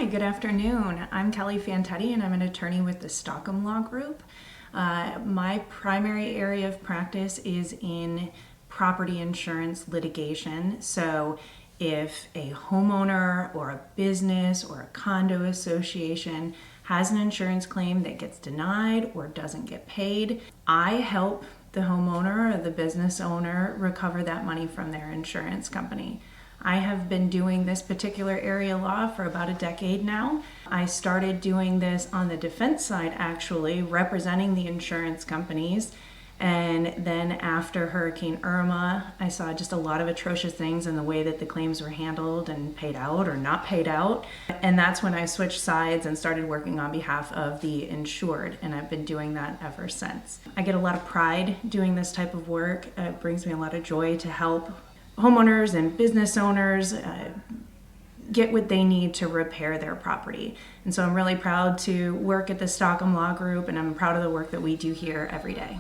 good afternoon. I'm Kelly Fantetti and I'm an attorney with the Stockham Law Group. My primary area of practice is in property insurance litigation. So if a homeowner or a business or a condo association has an insurance claim that gets denied or doesn't get paid, I help the homeowner or the business owner recover that money from their insurance company. I have been doing this particular area law for about a decade now. I started doing this on the defense side, actually, representing the insurance companies. And then after Hurricane Irma, I saw just a lot of atrocious things in the way that the claims were handled and paid out or not paid out. And that's when I switched sides and started working on behalf of the insured. And I've been doing that ever since. I get a lot of pride doing this type of work. It brings me a lot of joy to help homeowners and business owners get what they need to repair their property. And so I'm really proud to work at the Stockham Law Group, and I'm proud of the work that we do here every day.